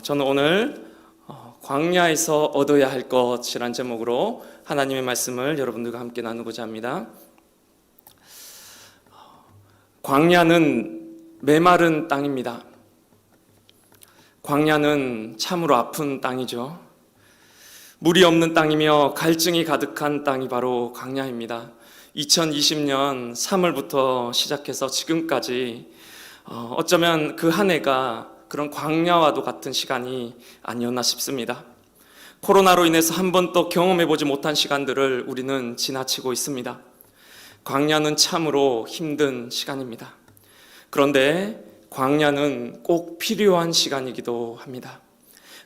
저는 오늘 광야에서 얻어야 할 것이란 제목으로 하나님의 말씀을 여러분들과 함께 나누고자 합니다. 광야는 메마른 땅입니다. 광야는 참으로 아픈 땅이죠. 물이 없는 땅이며 갈증이 가득한 땅이 바로 광야입니다. 2020년 3월부터 시작해서 지금까지 어쩌면 그 한 해가 그런 광야와도 같은 시간이 아니었나 싶습니다. 코로나로 인해서 한 번도 경험해보지 못한 시간들을 우리는 지나치고 있습니다. 광야는 참으로 힘든 시간입니다. 그런데 광야는 꼭 필요한 시간이기도 합니다.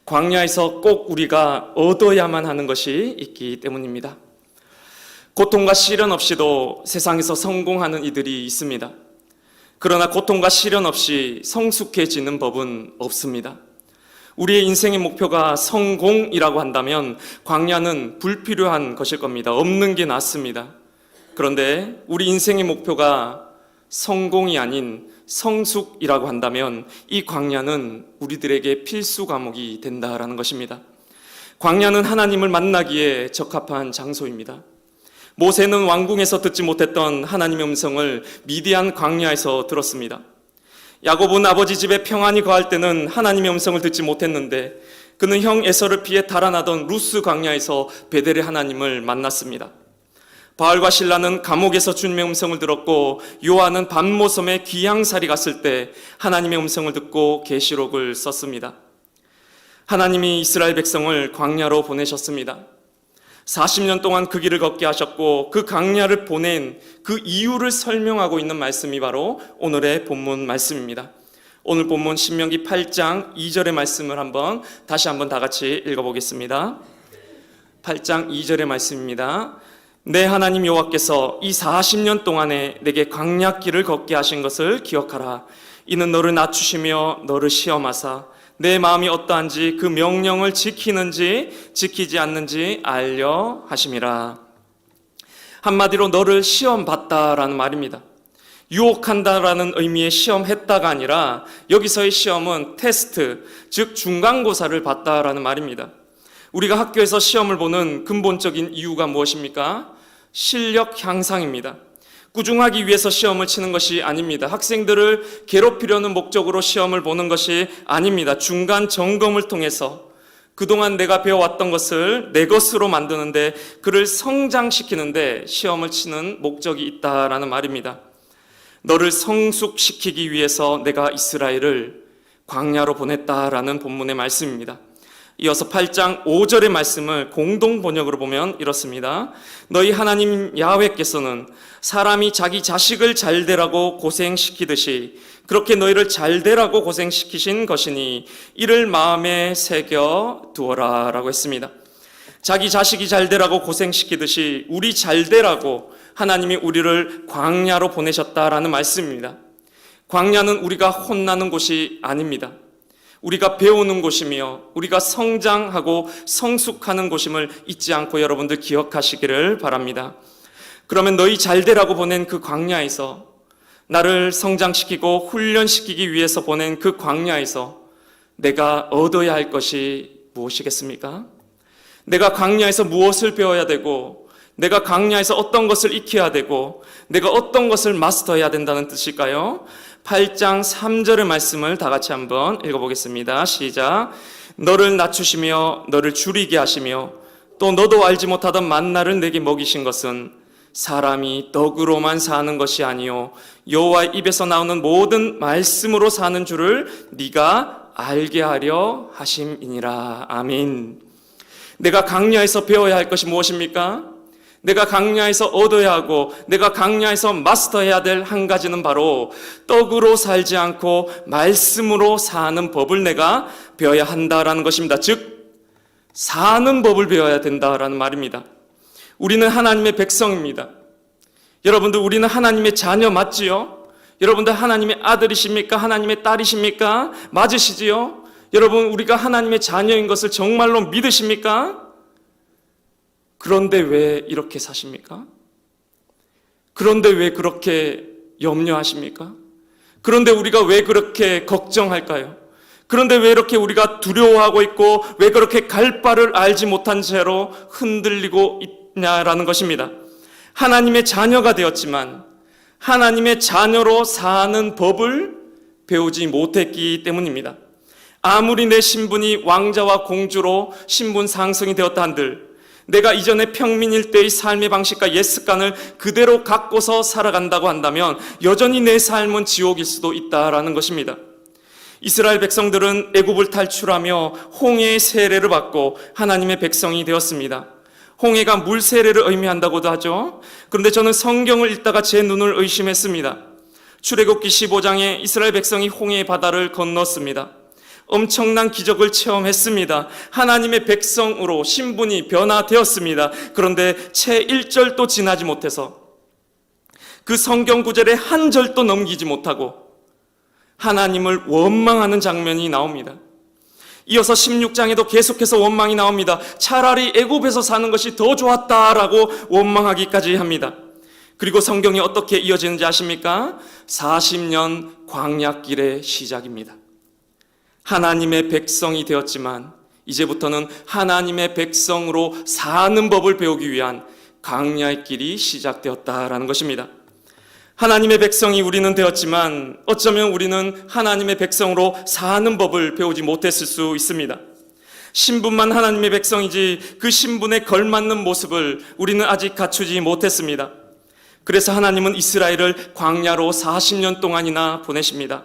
광야에서 꼭 우리가 얻어야만 하는 것이 있기 때문입니다. 고통과 시련 없이도 세상에서 성공하는 이들이 있습니다. 그러나 고통과 시련 없이 성숙해지는 법은 없습니다. 우리의 인생의 목표가 성공이라고 한다면 광야는 불필요한 것일 겁니다. 없는 게 낫습니다. 그런데 우리 인생의 목표가 성공이 아닌 성숙이라고 한다면 이 광야는 우리들에게 필수 과목이 된다라는 것입니다. 광야는 하나님을 만나기에 적합한 장소입니다. 모세는 왕궁에서 듣지 못했던 하나님의 음성을 미디안 광야에서 들었습니다. 야곱은 아버지 집에 평안히 거할 때는 하나님의 음성을 듣지 못했는데 그는 형 에서를 피해 달아나던 루스 광야에서 베델의 하나님을 만났습니다. 바알과 실라는 감옥에서 주님의 음성을 들었고 요한은 밤모섬에 귀양살이 갔을 때 하나님의 음성을 듣고 계시록을 썼습니다. 하나님이 이스라엘 백성을 광야로 보내셨습니다. 40년 동안 그 길을 걷게 하셨고 그 광야를 보낸 그 이유를 설명하고 있는 말씀이 바로 오늘의 본문 말씀입니다. 오늘 본문 신명기 8장 2절의 말씀을 다시 한번 다 같이 읽어보겠습니다. 8장 2절의 말씀입니다. 내 하나님 여호와께서 이 40년 동안에 내게 광야길을 걷게 하신 것을 기억하라. 이는 너를 낮추시며 너를 시험하사 내 마음이 어떠한지 그 명령을 지키는지 지키지 않는지 알려 하심이라. 한마디로 너를 시험받다라는 말입니다. 유혹한다라는 의미의 시험했다가 아니라 여기서의 시험은 테스트, 즉 중간고사를 봤다라는 말입니다. 우리가 학교에서 시험을 보는 근본적인 이유가 무엇입니까? 실력 향상입니다. 꾸준하기 위해서 시험을 치는 것이 아닙니다. 학생들을 괴롭히려는 목적으로 시험을 보는 것이 아닙니다. 중간 점검을 통해서 그동안 내가 배워왔던 것을 내 것으로 만드는데 그를 성장시키는데 시험을 치는 목적이 있다라는 말입니다. 너를 성숙시키기 위해서 내가 이스라엘을 광야로 보냈다라는 본문의 말씀입니다. 이어서 8장 5절의 말씀을 공동 번역으로 보면 이렇습니다. 너희 하나님 야훼께서는 사람이 자기 자식을 잘되라고 고생시키듯이 그렇게 너희를 잘되라고 고생시키신 것이니 이를 마음에 새겨 두어라 라고 했습니다. 자기 자식이 잘되라고 고생시키듯이 우리 잘되라고 하나님이 우리를 광야로 보내셨다라는 말씀입니다. 광야는 우리가 혼나는 곳이 아닙니다. 우리가 배우는 곳이며 우리가 성장하고 성숙하는 곳임을 잊지 않고 여러분들 기억하시기를 바랍니다. 그러면 너희 잘되라고 보낸 그 광야에서 나를 성장시키고 훈련시키기 위해서 보낸 그 광야에서 내가 얻어야 할 것이 무엇이겠습니까? 내가 광야에서 무엇을 배워야 되고 내가 광야에서 어떤 것을 익혀야 되고 내가 어떤 것을 마스터해야 된다는 뜻일까요? 8장 3절의 말씀을 다 같이 한번 읽어보겠습니다. 시작. 너를 낮추시며 너를 줄이게 하시며 또 너도 알지 못하던 만나를 내게 먹이신 것은 사람이 떡으로만 사는 것이 아니요 여호와의 입에서 나오는 모든 말씀으로 사는 줄을 네가 알게 하려 하심이니라. 아멘. 내가 광야에서 배워야 할 것이 무엇입니까? 내가 광야에서 얻어야 하고 내가 광야에서 마스터해야 될 한 가지는 바로 떡으로 살지 않고 말씀으로 사는 법을 내가 배워야 한다라는 것입니다. 즉 사는 법을 배워야 된다라는 말입니다. 우리는 하나님의 백성입니다. 여러분들 우리는 하나님의 자녀 맞지요? 여러분들 하나님의 아들이십니까? 하나님의 딸이십니까? 맞으시지요? 여러분 우리가 하나님의 자녀인 것을 정말로 믿으십니까? 그런데 왜 이렇게 사십니까? 그런데 왜 그렇게 염려하십니까? 그런데 우리가 왜 그렇게 걱정할까요? 그런데 왜 이렇게 우리가 두려워하고 있고 왜 그렇게 갈 바를 알지 못한 채로 흔들리고 있냐라는 것입니다. 하나님의 자녀가 되었지만 하나님의 자녀로 사는 법을 배우지 못했기 때문입니다. 아무리 내 신분이 왕자와 공주로 신분 상승이 되었다 한들 내가 이전에 평민일 때의 삶의 방식과 옛 습관을 그대로 갖고서 살아간다고 한다면 여전히 내 삶은 지옥일 수도 있다라는 것입니다. 이스라엘 백성들은 애굽을 탈출하며 홍해의 세례를 받고 하나님의 백성이 되었습니다. 홍해가 물 세례를 의미한다고도 하죠. 그런데 저는 성경을 읽다가 제 눈을 의심했습니다. 출애굽기 15장에 이스라엘 백성이 홍해의 바다를 건넜습니다. 엄청난 기적을 체험했습니다. 하나님의 백성으로 신분이 변화되었습니다. 그런데 채 1절도 지나지 못해서 그 성경 구절의 한 절도 넘기지 못하고 하나님을 원망하는 장면이 나옵니다. 이어서 16장에도 계속해서 원망이 나옵니다. 차라리 애굽에서 사는 것이 더 좋았다라고 원망하기까지 합니다. 그리고 성경이 어떻게 이어지는지 아십니까? 40년 광야길의 시작입니다. 하나님의 백성이 되었지만 이제부터는 하나님의 백성으로 사는 법을 배우기 위한 광야의 길이 시작되었다라는 것입니다. 하나님의 백성이 우리는 되었지만 어쩌면 우리는 하나님의 백성으로 사는 법을 배우지 못했을 수 있습니다. 신분만 하나님의 백성이지 그 신분에 걸맞는 모습을 우리는 아직 갖추지 못했습니다. 그래서 하나님은 이스라엘을 광야로 40년 동안이나 보내십니다.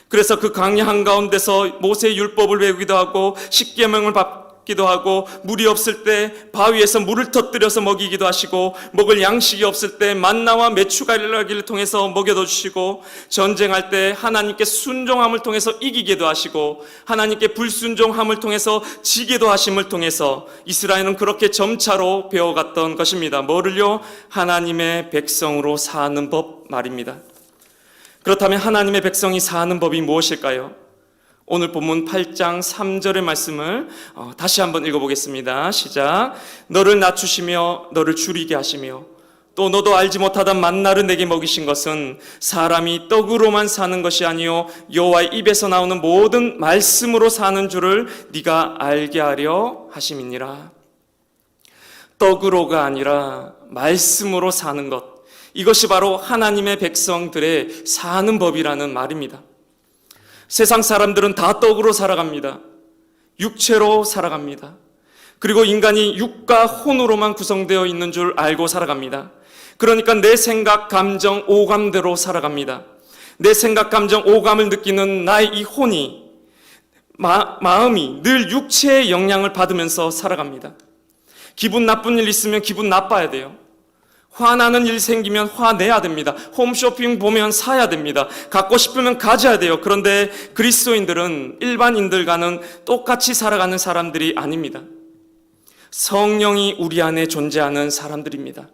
그래서 그 광야 한가운데서 모세의 율법을 배우기도 하고 십계명을 받기도 하고 물이 없을 때 바위에서 물을 터뜨려서 먹이기도 하시고 먹을 양식이 없을 때 만나와 메추가리를 통해서 먹여도 주시고 전쟁할 때 하나님께 순종함을 통해서 이기기도 하시고 하나님께 불순종함을 통해서 지게도 하심을 통해서 이스라엘은 그렇게 점차로 배워갔던 것입니다. 뭐를요? 하나님의 백성으로 사는 법 말입니다. 그렇다면 하나님의 백성이 사는 법이 무엇일까요? 오늘 본문 8장 3절의 말씀을 다시 한번 읽어보겠습니다. 시작. 너를 낮추시며 너를 줄이게 하시며 또 너도 알지 못하던 만나를 내게 먹이신 것은 사람이 떡으로만 사는 것이 아니요 여호와의 입에서 나오는 모든 말씀으로 사는 줄을 네가 알게 하려 하심이니라. 떡으로가 아니라 말씀으로 사는 것, 이것이 바로 하나님의 백성들의 사는 법이라는 말입니다. 세상 사람들은 다 떡으로 살아갑니다. 육체로 살아갑니다. 그리고 인간이 육과 혼으로만 구성되어 있는 줄 알고 살아갑니다. 그러니까 내 생각, 감정, 오감대로 살아갑니다. 내 생각, 감정, 오감을 느끼는 나의 이 혼이, 마음이 늘 육체의 영향을 받으면서 살아갑니다. 기분 나쁜 일 있으면 기분 나빠야 돼요. 화나는 일 생기면 화내야 됩니다. 홈쇼핑 보면 사야 됩니다. 갖고 싶으면 가져야 돼요. 그런데 그리스도인들은 일반인들과는 똑같이 살아가는 사람들이 아닙니다. 성령이 우리 안에 존재하는 사람들입니다.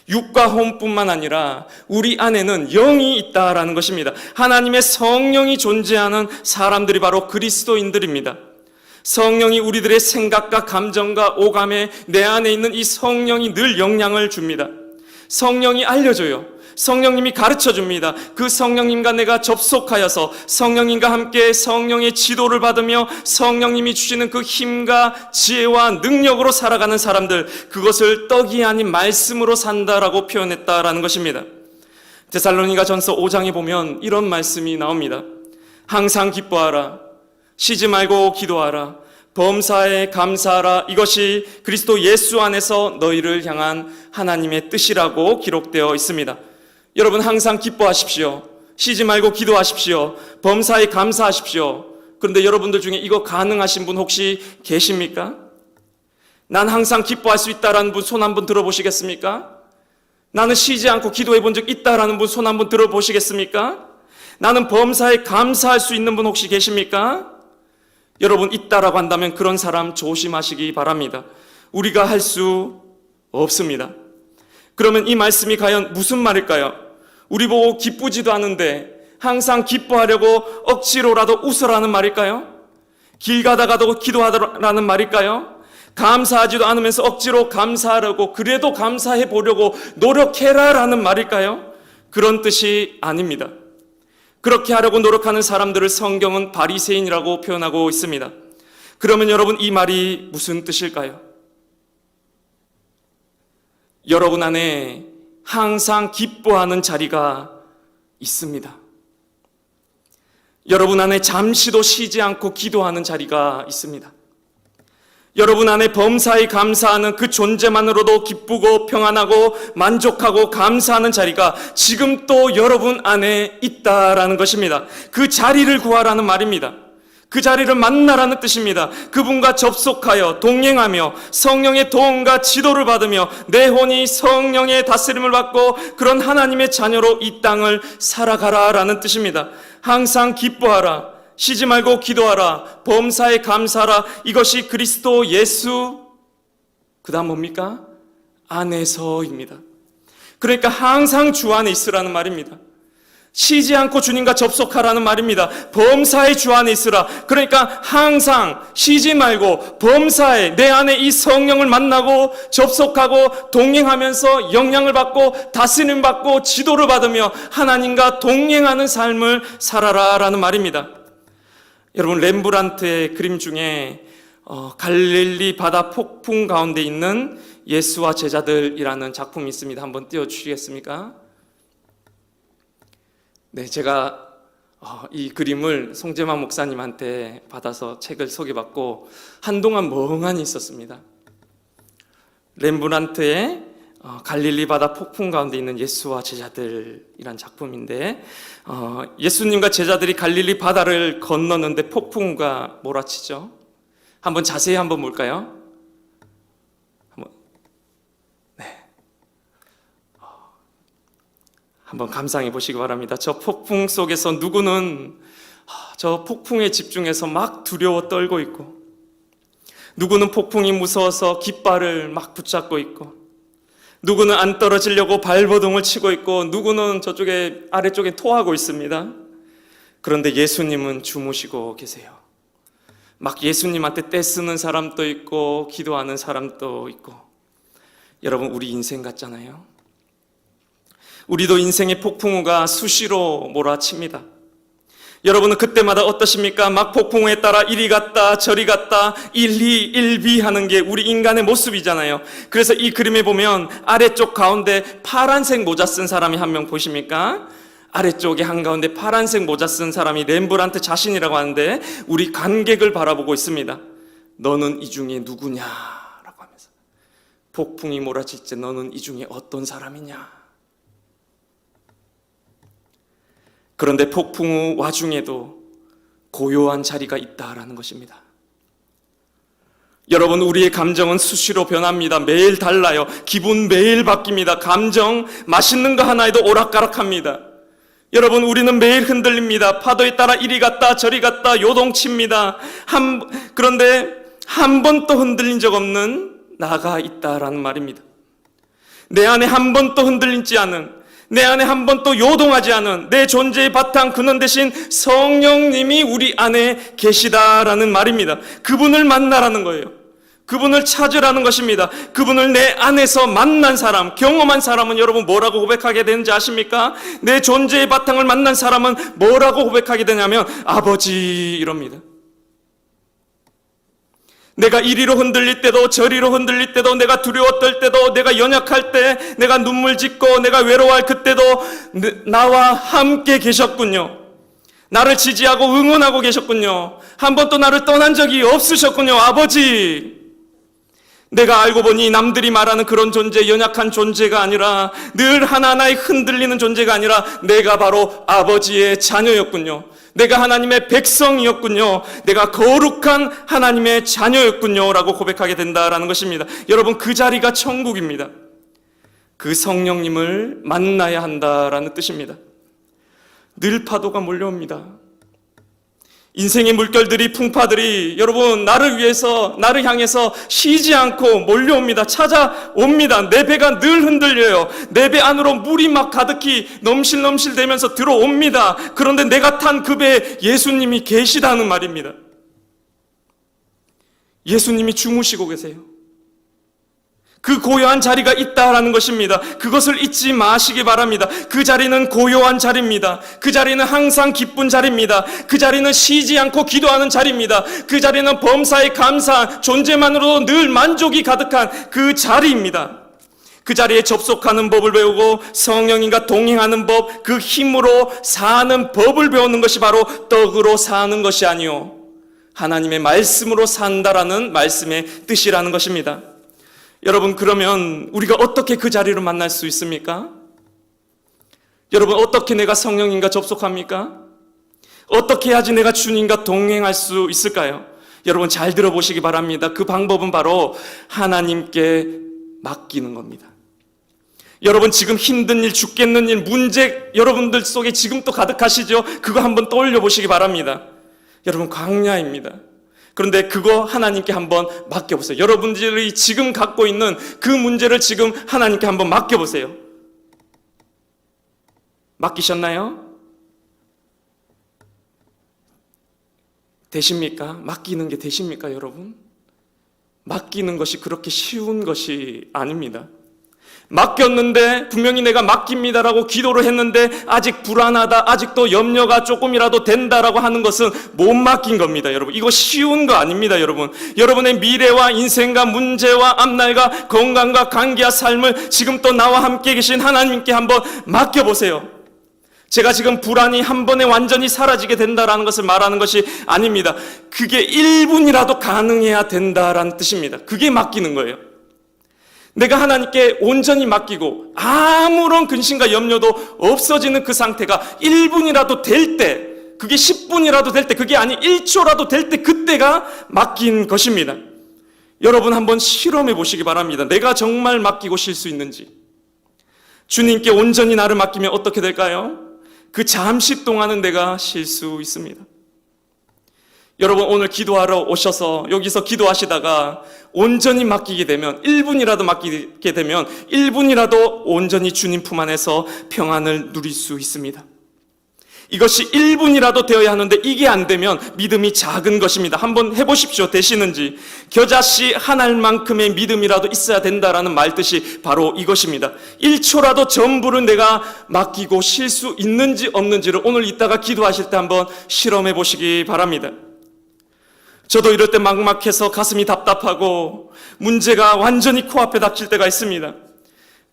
육과 혼뿐만 아니라 우리 안에는 영이 있다라는 것입니다. 하나님의 성령이 존재하는 사람들이 바로 그리스도인들입니다. 성령이 우리들의 생각과 감정과 오감에 내 안에 있는 이 성령이 늘 영향을 줍니다. 성령이 알려줘요. 성령님이 가르쳐 줍니다. 그 성령님과 내가 접속하여서 성령님과 함께 성령의 지도를 받으며 성령님이 주시는 그 힘과 지혜와 능력으로 살아가는 사람들, 그것을 떡이 아닌 말씀으로 산다라고 표현했다라는 것입니다. 데살로니가전서 5장에 보면 이런 말씀이 나옵니다. 항상 기뻐하라. 쉬지 말고 기도하라. 범사에 감사하라. 이것이 그리스도 예수 안에서 너희를 향한 하나님의 뜻이라고 기록되어 있습니다. 여러분 항상 기뻐하십시오. 쉬지 말고 기도하십시오. 범사에 감사하십시오. 그런데 여러분들 중에 이거 가능하신 분 혹시 계십니까? 난 항상 기뻐할 수 있다라는 분 손 한번 들어보시겠습니까? 나는 쉬지 않고 기도해 본 적 있다라는 분 손 한번 들어보시겠습니까? 나는 범사에 감사할 수 있는 분 혹시 계십니까? 여러분 있다라고 한다면 그런 사람 조심하시기 바랍니다. 우리가 할 수 없습니다. 그러면 이 말씀이 과연 무슨 말일까요? 우리 보고 기쁘지도 않은데 항상 기뻐하려고 억지로라도 웃으라는 말일까요? 길 가다가도 기도하라는 말일까요? 감사하지도 않으면서 억지로 감사하려고 그래도 감사해 보려고 노력해라라는 말일까요? 그런 뜻이 아닙니다. 그렇게 하려고 노력하는 사람들을 성경은 바리새인이라고 표현하고 있습니다. 그러면 여러분, 이 말이 무슨 뜻일까요? 여러분 안에 항상 기뻐하는 자리가 있습니다. 여러분 안에 잠시도 쉬지 않고 기도하는 자리가 있습니다. 여러분 안에 범사에 감사하는 그 존재만으로도 기쁘고 평안하고 만족하고 감사하는 자리가 지금 또 여러분 안에 있다라는 것입니다. 그 자리를 구하라는 말입니다. 그 자리를 만나라는 뜻입니다. 그분과 접속하여 동행하며 성령의 도움과 지도를 받으며 내 혼이 성령의 다스림을 받고 그런 하나님의 자녀로 이 땅을 살아가라라는 뜻입니다. 항상 기뻐하라, 쉬지 말고 기도하라, 범사에 감사하라. 이것이 그리스도 예수, 그 다음 뭡니까? 안에서입니다. 그러니까 항상 주 안에 있으라는 말입니다. 쉬지 않고 주님과 접속하라는 말입니다. 범사에 주 안에 있으라. 그러니까 항상 쉬지 말고 범사에 내 안에 이 성령을 만나고 접속하고 동행하면서 영향을 받고 다스림 받고 지도를 받으며 하나님과 동행하는 삶을 살아라라는 말입니다. 여러분, 렘브란트의 그림 중에 갈릴리 바다 폭풍 가운데 있는 예수와 제자들이라는 작품이 있습니다. 한번 띄워주시겠습니까? 네, 제가 이 그림을 송재만 목사님한테 받아서 책을 소개받고 한동안 멍하니 있었습니다. 렘브란트의 갈릴리 바다 폭풍 가운데 있는 예수와 제자들이란 작품인데, 예수님과 제자들이 갈릴리 바다를 건너는데 폭풍우가 몰아치죠. 한번 자세히 한번 볼까요? 한번 감상해 보시기 바랍니다. 저 폭풍 속에서 누구는 저 폭풍에 집중해서 막 두려워 떨고 있고, 누구는 폭풍이 무서워서 깃발을 막 붙잡고 있고, 누구는 안 떨어지려고 발버둥을 치고 있고, 누구는 저쪽에 아래쪽에 토하고 있습니다. 그런데 예수님은 주무시고 계세요. 막 예수님한테 떼쓰는 사람도 있고 기도하는 사람도 있고. 여러분, 우리 인생 같잖아요. 우리도 인생의 폭풍우가 수시로 몰아칩니다. 여러분은 그때마다 어떠십니까? 막 폭풍우에 따라 이리 갔다 저리 갔다 일비하는 게 우리 인간의 모습이잖아요. 그래서 이 그림에 보면 아래쪽 가운데 파란색 모자 쓴 사람이 한 명 보십니까? 아래쪽에 한가운데 파란색 모자 쓴 사람이 렘브란트 자신이라고 하는데, 우리 관객을 바라보고 있습니다. 너는 이 중에 누구냐라고 하면서, 폭풍이 몰아칠 때 너는 이 중에 어떤 사람이냐. 그런데 폭풍 후 와중에도 고요한 자리가 있다라는 것입니다. 여러분, 우리의 감정은 수시로 변합니다. 매일 달라요. 기분 매일 바뀝니다. 감정, 맛있는 거 하나에도 오락가락합니다. 여러분, 우리는 매일 흔들립니다. 파도에 따라 이리 갔다 저리 갔다 요동칩니다. 그런데 한 번도 흔들린 적 없는 나가 있다라는 말입니다. 내 안에 한 번도 흔들리지 않은, 내 안에 한 번도 요동하지 않은 내 존재의 바탕 근원 대신 성령님이 우리 안에 계시다라는 말입니다. 그분을 만나라는 거예요. 그분을 찾으라는 것입니다. 그분을 내 안에서 만난 사람, 경험한 사람은 여러분 뭐라고 고백하게 되는지 아십니까? 내 존재의 바탕을 만난 사람은 뭐라고 고백하게 되냐면 아버지 이럽니다. 내가 이리로 흔들릴 때도 저리로 흔들릴 때도, 내가 두려워 떨 때도, 내가 연약할 때, 내가 눈물 짓고 내가 외로워할 그때도 나와 함께 계셨군요. 나를 지지하고 응원하고 계셨군요. 한 번도 나를 떠난 적이 없으셨군요. 아버지, 내가 알고 보니 남들이 말하는 그런 존재, 연약한 존재가 아니라, 늘 하나하나에 흔들리는 존재가 아니라 내가 바로 아버지의 자녀였군요. 내가 하나님의 백성이었군요. 내가 거룩한 하나님의 자녀였군요 라고 고백하게 된다라는 것입니다. 여러분, 그 자리가 천국입니다. 그 성령님을 만나야 한다라는 뜻입니다. 늘 파도가 몰려옵니다. 인생의 물결들이, 풍파들이 여러분 나를 위해서, 나를 향해서 쉬지 않고 몰려옵니다. 찾아옵니다. 내 배가 늘 흔들려요. 내 배 안으로 물이 막 가득히 넘실넘실 되면서 들어옵니다. 그런데 내가 탄 그 배에 예수님이 계시다는 말입니다. 예수님이 주무시고 계세요. 그 고요한 자리가 있다라는 것입니다. 그것을 잊지 마시기 바랍니다. 그 자리는 고요한 자리입니다. 그 자리는 항상 기쁜 자리입니다. 그 자리는 쉬지 않고 기도하는 자리입니다. 그 자리는 범사에 감사한 존재만으로도 늘 만족이 가득한 그 자리입니다. 그 자리에 접속하는 법을 배우고 성령님과 동행하는 법, 그 힘으로 사는 법을 배우는 것이 바로 떡으로 사는 것이 아니요 하나님의 말씀으로 산다라는 말씀의 뜻이라는 것입니다. 여러분, 그러면 우리가 어떻게 그 자리를 만날 수 있습니까? 여러분, 어떻게 내가 성령님과 접속합니까? 어떻게 해야지 내가 주님과 동행할 수 있을까요? 여러분, 잘 들어보시기 바랍니다. 그 방법은 바로 하나님께 맡기는 겁니다. 여러분, 지금 힘든 일, 죽겠는 일, 문제 여러분들 속에 지금 또 가득하시죠? 그거 한번 떠올려 보시기 바랍니다. 여러분, 광야입니다. 그런데 그거 하나님께 한번 맡겨보세요. 여러분들이 지금 갖고 있는 그 문제를 지금 하나님께 한번 맡겨보세요. 맡기셨나요? 되십니까? 맡기는 게 되십니까, 여러분? 맡기는 것이 그렇게 쉬운 것이 아닙니다. 맡겼는데 분명히 내가 맡깁니다라고 기도를 했는데 아직 불안하다, 아직도 염려가 조금이라도 된다라고 하는 것은 못 맡긴 겁니다. 여러분, 이거 쉬운 거 아닙니다. 여러분, 여러분의 미래와 인생과 문제와 앞날과 건강과 관계와 삶을 지금 또 나와 함께 계신 하나님께 한번 맡겨보세요. 제가 지금 불안이 한 번에 완전히 사라지게 된다라는 것을 말하는 것이 아닙니다. 그게 1분이라도 가능해야 된다라는 뜻입니다. 그게 맡기는 거예요. 내가 하나님께 온전히 맡기고 아무런 근심과 염려도 없어지는 그 상태가 1분이라도 될 때, 그게 10분이라도 될 때, 그게 아니 1초라도 될 때, 그때가 맡긴 것입니다. 여러분, 한번 실험해 보시기 바랍니다. 내가 정말 맡기고 쉴 수 있는지. 주님께 온전히 나를 맡기면 어떻게 될까요? 그 잠시 동안은 내가 쉴 수 있습니다. 여러분, 오늘 기도하러 오셔서 여기서 기도하시다가 온전히 맡기게 되면, 1분이라도 맡기게 되면 1분이라도 온전히 주님 품 안에서 평안을 누릴 수 있습니다. 이것이 1분이라도 되어야 하는데 이게 안 되면 믿음이 작은 것입니다. 한번 해보십시오. 되시는지. 겨자씨 한 알만큼의 믿음이라도 있어야 된다라는 말뜻이 바로 이것입니다. 1초라도 전부를 내가 맡기고 쉴 수 있는지 없는지를 오늘 이따가 기도하실 때 한번 실험해 보시기 바랍니다. 저도 이럴 때 막막해서 가슴이 답답하고 문제가 완전히 코앞에 닥칠 때가 있습니다.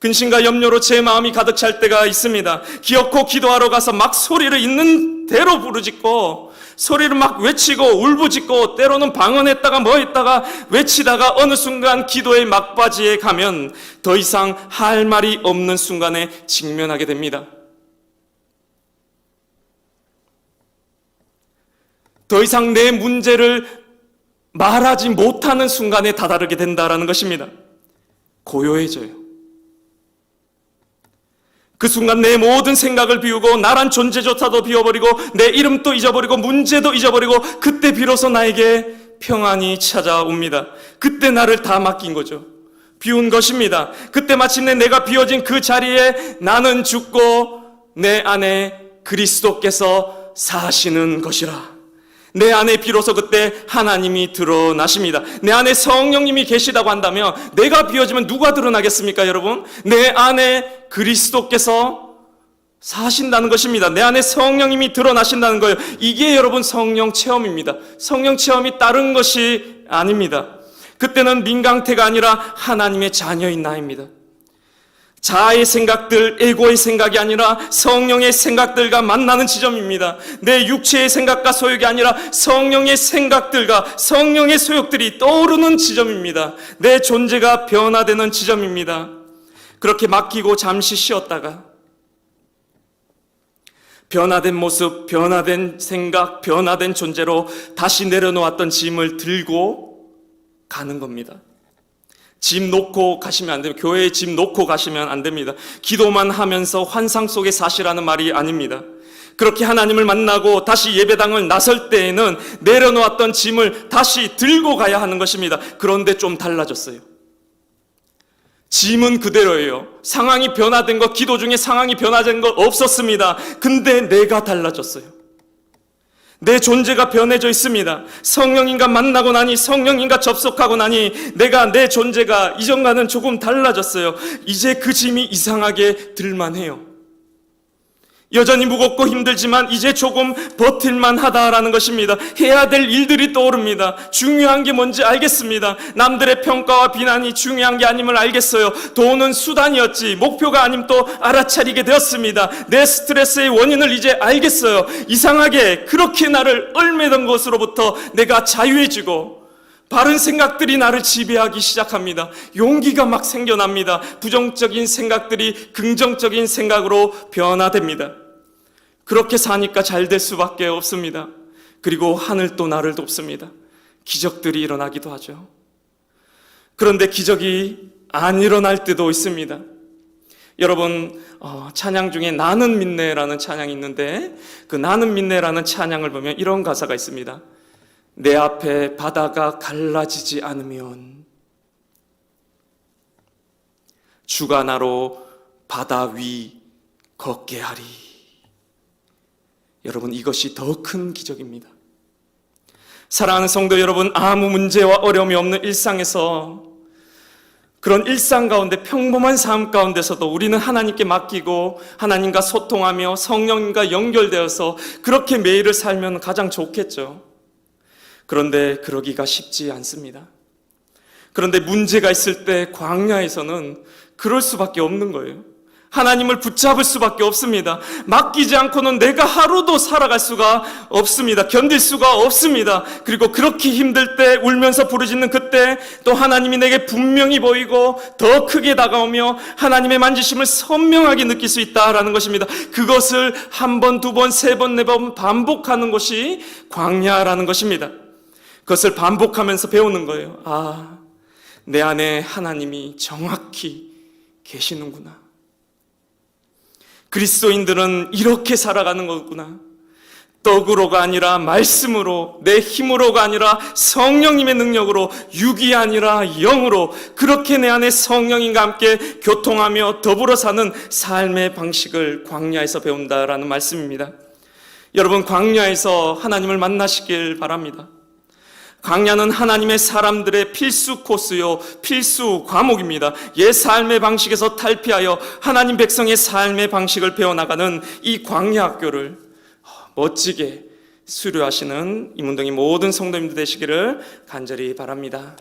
근심과 염려로 제 마음이 가득 찰 때가 있습니다. 기어코 기도하러 가서 막 소리를 있는 대로 부르짖고 소리를 막 외치고 울부짖고 때로는 방언했다가 뭐 했다가 외치다가 어느 순간 기도의 막바지에 가면 더 이상 할 말이 없는 순간에 직면하게 됩니다. 더 이상 내 문제를 말하지 못하는 순간에 다다르게 된다라는 것입니다. 고요해져요. 그 순간 내 모든 생각을 비우고 나란 존재조차도 비워버리고 내 이름도 잊어버리고 문제도 잊어버리고 그때 비로소 나에게 평안이 찾아옵니다. 그때 나를 다 맡긴 거죠. 비운 것입니다. 그때 마침내 내가 비워진 그 자리에 나는 죽고 내 안에 그리스도께서 사시는 것이라. 내 안에 비로소 그때 하나님이 드러나십니다. 내 안에 성령님이 계시다고 한다면 내가 비워지면 누가 드러나겠습니까, 여러분? 내 안에 그리스도께서 사신다는 것입니다. 내 안에 성령님이 드러나신다는 거예요. 이게 여러분 성령 체험입니다. 성령 체험이 다른 것이 아닙니다. 그때는 민강태가 아니라 하나님의 자녀인 나입니다. 자아의 생각들, 에고의 생각이 아니라 성령의 생각들과 만나는 지점입니다. 내 육체의 생각과 소욕이 아니라 성령의 생각들과 성령의 소욕들이 떠오르는 지점입니다. 내 존재가 변화되는 지점입니다. 그렇게 맡기고 잠시 쉬었다가 변화된 모습, 변화된 생각, 변화된 존재로 다시 내려놓았던 짐을 들고 가는 겁니다. 짐 놓고 가시면 안 됩니다. 교회에 짐 놓고 가시면 안 됩니다. 기도만 하면서 환상 속에 사시라는 말이 아닙니다. 그렇게 하나님을 만나고 다시 예배당을 나설 때에는 내려놓았던 짐을 다시 들고 가야 하는 것입니다. 그런데 좀 달라졌어요. 짐은 그대로예요. 상황이 변화된 것, 기도 중에 상황이 변화된 것 없었습니다. 근데 내가 달라졌어요. 내 존재가 변해져 있습니다. 성령님과 만나고 나니, 성령님과 접속하고 나니 내 존재가 이전과는 조금 달라졌어요. 이제 그 짐이 이상하게 들만해요. 여전히 무겁고 힘들지만 이제 조금 버틸만 하다라는 것입니다. 해야 될 일들이 떠오릅니다. 중요한 게 뭔지 알겠습니다. 남들의 평가와 비난이 중요한 게 아님을 알겠어요. 돈은 수단이었지 목표가 아님 또 알아차리게 되었습니다. 내 스트레스의 원인을 이제 알겠어요. 이상하게 그렇게 나를 얽매던 것으로부터 내가 자유해지고 바른 생각들이 나를 지배하기 시작합니다. 용기가 막 생겨납니다. 부정적인 생각들이 긍정적인 생각으로 변화됩니다. 그렇게 사니까 잘 될 수밖에 없습니다. 그리고 하늘도 나를 돕습니다. 기적들이 일어나기도 하죠. 그런데 기적이 안 일어날 때도 있습니다. 여러분, 찬양 중에 나는 믿네라는 찬양이 있는데 그 나는 믿네라는 찬양을 보면 이런 가사가 있습니다. 내 앞에 바다가 갈라지지 않으면 주가 나로 바다 위 걷게 하리. 여러분, 이것이 더 큰 기적입니다. 사랑하는 성도 여러분, 아무 문제와 어려움이 없는 일상에서, 그런 일상 가운데 평범한 삶 가운데서도 우리는 하나님께 맡기고 하나님과 소통하며 성령님과 연결되어서 그렇게 매일을 살면 가장 좋겠죠. 그런데 그러기가 쉽지 않습니다. 그런데 문제가 있을 때 광야에서는 그럴 수밖에 없는 거예요. 하나님을 붙잡을 수밖에 없습니다. 맡기지 않고는 내가 하루도 살아갈 수가 없습니다. 견딜 수가 없습니다. 그리고 그렇게 힘들 때 울면서 부르짖는 그때 또 하나님이 내게 분명히 보이고 더 크게 다가오며 하나님의 만지심을 선명하게 느낄 수 있다라는 것입니다. 그것을 한 번, 두 번, 세 번, 네 번 반복하는 것이 광야라는 것입니다. 그것을 반복하면서 배우는 거예요. 아, 내 안에 하나님이 정확히 계시는구나. 그리스도인들은 이렇게 살아가는 거구나. 떡으로가 아니라 말씀으로, 내 힘으로가 아니라 성령님의 능력으로, 육이 아니라 영으로 그렇게 내 안에 성령님과 함께 교통하며 더불어 사는 삶의 방식을 광야에서 배운다라는 말씀입니다. 여러분, 광야에서 하나님을 만나시길 바랍니다. 광야는 하나님의 사람들의 필수 코스요, 필수 과목입니다. 옛 삶의 방식에서 탈피하여 하나님 백성의 삶의 방식을 배워나가는 이 광야 학교를 멋지게 수료하시는 이문동의 모든 성도님들 되시기를 간절히 바랍니다.